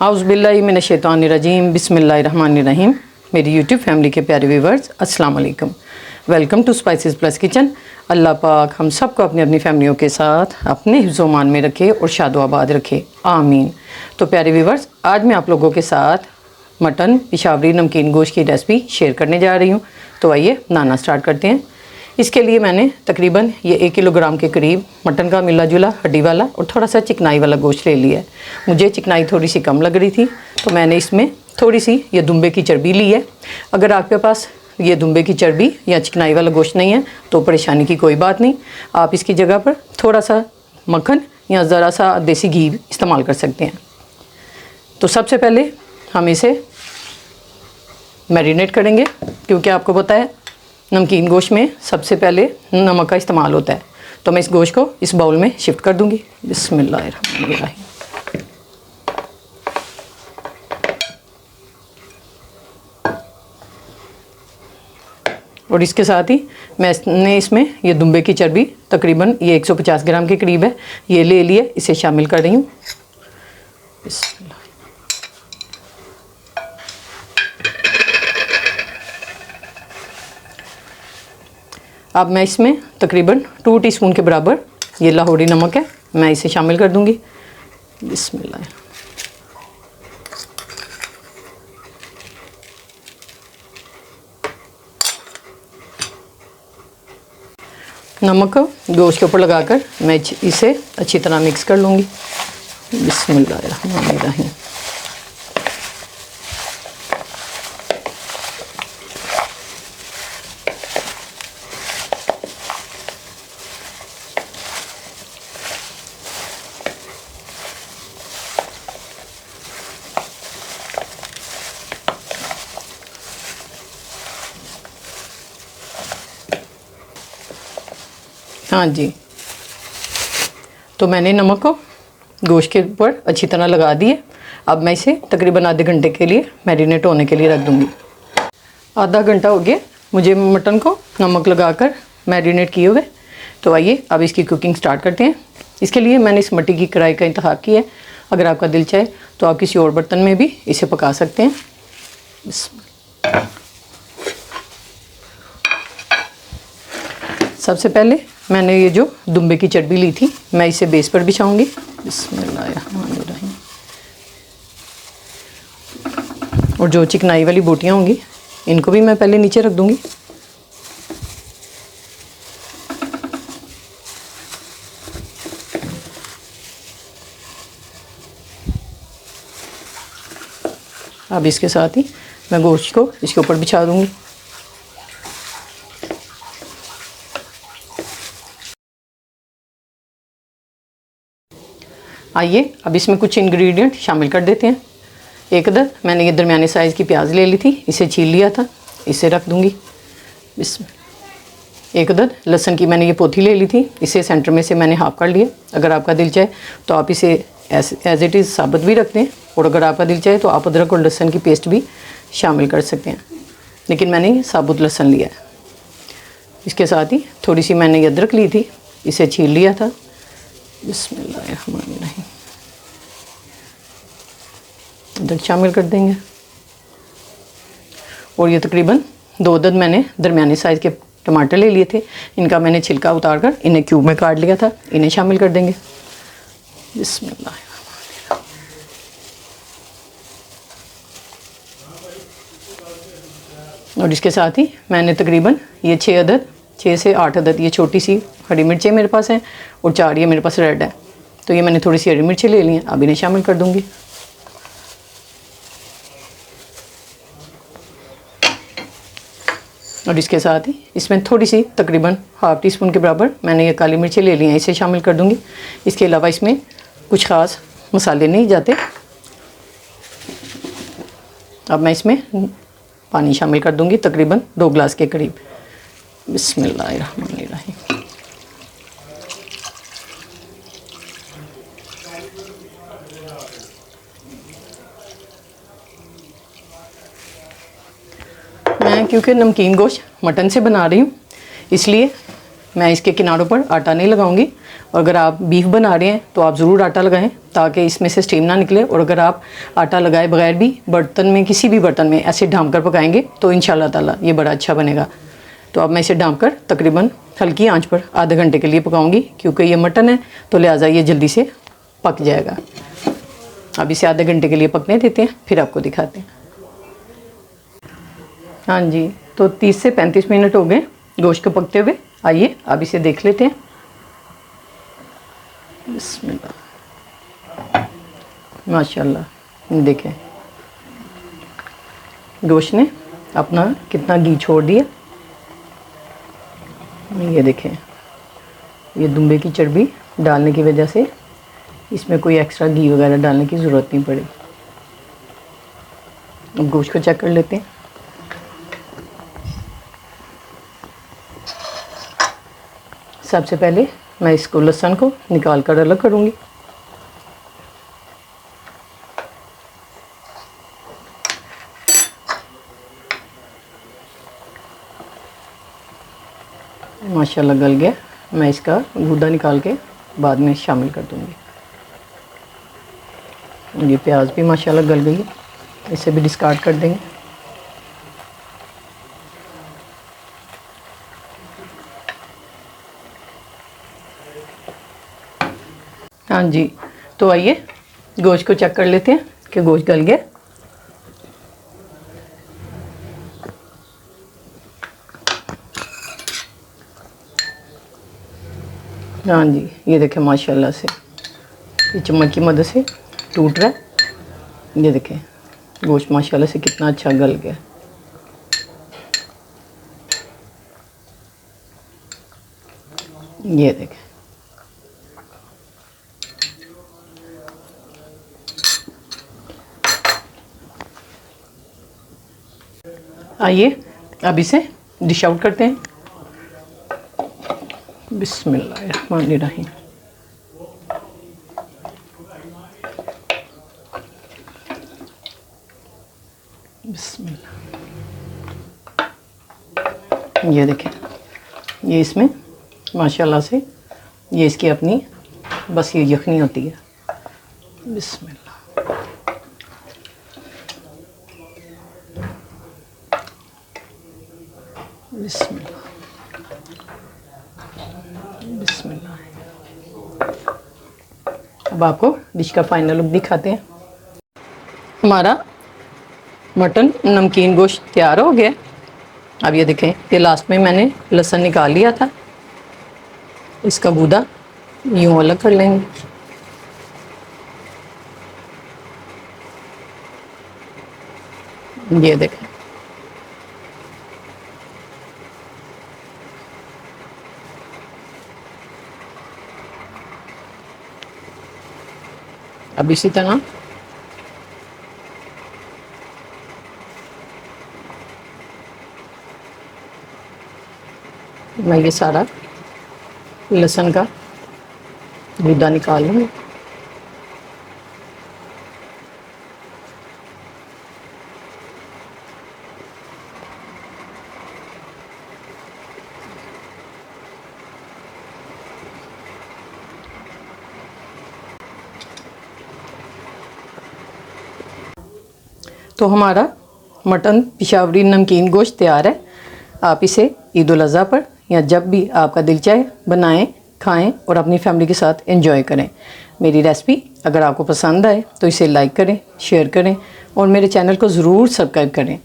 आउज़ुबिल्लाहि मिनश्शैतानिर्रजीम बिस्मिल्लाहिर्रहमानिर्रहीम। मेरी YouTube family के प्यारे व्यूवर्स, अस्सलाम वालेकुम। Welcome to Spices Plus Kitchen. अल्लाह पाक हम सबको अपनी अपनी फैमिलियों के साथ अपने हिफ्ज़-ओ-मान में रखे और शादो-आबाद रखे, आमीन। तो प्यारे व्यूवर्स, आज मैं आप लोगों के साथ मटन पेशावरी नमकीन गोश्त की रेसिपी शेयर करने जा रही हूँ। तो आइए बनाना स्टार्ट करते हैं। इसके लिए मैंने तकरीबन ये 1 किलोग्राम के करीब मटन का मिला जुला हड्डी वाला और थोड़ा सा चिकनाई वाला गोश्त ले लिया है। मुझे चिकनाई थोड़ी सी कम लग रही थी तो मैंने इसमें थोड़ी सी ये दुम्बे की चर्बी ली है। अगर आपके पास ये दुम्बे की चर्बी या चिकनाई वाला गोश्त नहीं है तो परेशानी की कोई बात नहीं, आप इसकी जगह पर थोड़ा सा मक्खन या ज़रा सा देसी घी इस्तेमाल कर सकते हैं। तो सबसे पहले हम इसे मैरिनेट करेंगे, क्योंकि आपको पता है नमकीन गोश्त में सबसे पहले नमक का इस्तेमाल होता है। तो मैं इस गोश्त को इस बाउल में शिफ्ट कर दूंगी। बिस्मिल्लाहिर्रहमानिर्रहीम। और इसके साथ ही मैंने इसमें ये दुम्बे की चर्बी तकरीबन ये 150 ग्राम के करीब है, ये ले लिए, इसे शामिल कर रही हूँ। अब मैं इसमें तकरीबन 2 टीस्पून के बराबर ये लाहौरी नमक है, मैं इसे शामिल कर दूंगी। बिस्मिल्लाह। नमक गोश्त के ऊपर लगाकर मैं इसे अच्छी तरह मिक्स कर लूँगी। बिस्मिल्लाहिर्रहमानिर्रहीम। हाँ जी, तो मैंने नमक को गोश्त के ऊपर अच्छी तरह लगा दिए। अब मैं इसे तकरीबन आधे घंटे के लिए मैरिनेट होने के लिए रख दूँगी। आधा घंटा हो गया मुझे मटन को नमक लगाकर मैरिनेट किए हुए। तो आइए अब इसकी कुकिंग स्टार्ट करते हैं। इसके लिए मैंने इस मिट्टी की कढ़ाई का इंतखाब किया है। अगर आपका दिल चाहे तो आप किसी और बर्तन में भी इसे पका सकते हैं। सबसे पहले मैंने ये जो दुम्बे की चर्बी ली थी मैं इसे बेस पर बिछाऊंगी। बिस्मिल्लाहिर्रहमानिर्रहीम। और जो चिकनाई वाली बोटियां होंगी इनको भी मैं पहले नीचे रख दूंगी। अब इसके साथ ही मैं गोश्त को इसके ऊपर बिछा दूंगी। आइए अब इसमें कुछ इंग्रेडिएंट शामिल कर देते हैं। एक अदद मैंने ये दरमियाने साइज़ की प्याज ले ली थी, इसे छील लिया था, इसे रख दूंगी। इसमें एक अदद लहसुन की मैंने ये पोथी ले ली थी, इसे सेंटर में से मैंने हाफ कर लिया। अगर आपका दिल चाहे तो आप इसे एज इट इज़ साबुत भी रख दें, और अगर आपका दिल चाहे तो आप अदरक और लहसुन की पेस्ट भी शामिल कर सकते हैं, लेकिन मैंने साबुत लहसुन लिया है। इसके साथ ही थोड़ी सी मैंने ये अदरक ली थी, इसे छील लिया था। बिस्मिल्लाहिर्रहमानिर्रहीम। अदरक शामिल कर देंगे। और ये तकरीबन 2 अदद मैंने दरमियाने साइज़ के टमाटर ले लिए थे, इनका मैंने छिलका उतार कर इन्हें क्यूब में काट लिया था, इन्हें शामिल कर देंगे। बिस्मिल्लाह। और इसके साथ ही मैंने तकरीबन ये 6 से 8 अदद ये छोटी सी हरी मिर्चें मेरे पास हैं, और 4 ये मेरे पास रेड है, तो ये मैंने थोड़ी सी हरी मिर्चें ले ली हैं, अब इन्हें शामिल कर दूंगी। और इसके साथ ही इसमें थोड़ी सी तकरीबन ½ टीस्पून के बराबर मैंने ये काली मिर्चें ले ली हैं, इसे शामिल कर दूंगी। इसके अलावा इसमें कुछ ख़ास मसाले नहीं जाते। अब मैं इसमें पानी शामिल कर दूंगी, तकरीबन 2 गिलास के करीब। बिस्मिल्लाहिर्रहमानिर्रहीम। मैं क्योंकि नमकीन गोश्त मटन से बना रही हूँ, इसलिए मैं इसके किनारों पर आटा नहीं लगाऊंगी और अगर आप बीफ बना रहे हैं तो आप ज़रूर आटा लगाएं ताकि इसमें से स्टीम ना निकले। और अगर आप आटा लगाए बगैर भी बर्तन में, किसी भी बर्तन में ऐसे ढाँप कर पकाएंगे तो इंशाल्लाह ताला ये बड़ा अच्छा बनेगा। तो अब मैं इसे ढाँप कर तकरीबन हल्की आंच पर आधे घंटे के लिए पकाऊंगी, क्योंकि ये मटन है तो लिहाजा ये जल्दी से पक जाएगा। अब इसे आधे घंटे के लिए पकने देते हैं, फिर आपको दिखाते हैं। हाँ जी, तो 30 से 35 मिनट हो गए गोश्त को पकते हुए। आइए अब इसे देख लेते हैं। बिस्मिल्लाह, माशाल्लाह, देखें गोश्त ने अपना कितना घी छोड़ दिया। ये देखें, ये दुम्बे की चर्बी डालने की वजह से इसमें कोई एक्स्ट्रा घी वगैरह डालने की ज़रूरत नहीं पड़ी। अब गोश्त को चेक कर लेते हैं। सबसे पहले मैं इसको लहसुन को निकाल कर अलग करूँगी। माशाल्लाह गल गया। मैं इसका गूदा निकाल के बाद में शामिल कर दूँगी। ये प्याज भी माशाल्लाह गल गई है, इसे भी डिस्कार्ड कर देंगे। हाँ जी, तो आइए गोश्त को चेक कर लेते हैं कि गोश्त गल गया। हाँ जी, ये देखें माशाल्लाह से ये चम्मच की मदद से टूट रहा है। ये देखें गोश्त माशाल्लाह से कितना अच्छा गल गया। ये देखें, आइए अब इसे डिश आउट करते हैं। बिस्मिल्लाहिर्रहमानिर्रहीम। बिस्मिल्लाह, ये देखें, ये इसमें माशाल्लाह से ये इसकी अपनी बस ये यखनी होती है। बिस्मिल्लाह, बिस्मिल्लाह, बिस्मिल्लाह। अब आपको डिश का फाइनल लुक दिखाते हैं। हमारा मटन नमकीन गोश्त तैयार हो गया। अब ये देखें, ये लास्ट में मैंने लहसुन निकाल लिया था, इसका गूदा यूँ अलग कर लेंगे। ये देखें, अब इसी तरह मैं ये सारा लहसुन का गूदा निकाल लूँगी। तो हमारा मटन पिशावरी नमकीन गोश्त तैयार है। आप इसे ईद उल अज़हा पर या जब भी आपका दिल चाहे बनाएं, खाएं और अपनी फैमिली के साथ एंजॉय करें। मेरी रेसिपी अगर आपको पसंद आए तो इसे लाइक करें, शेयर करें और मेरे चैनल को ज़रूर सब्सक्राइब करें।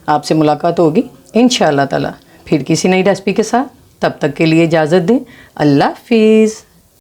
आपसे मुलाकात होगी इंशाअल्लाह ताला फिर किसी नई रेसिपी के साथ। तब तक के लिए इजाज़त दें। अल्लाह हाफ़िज़।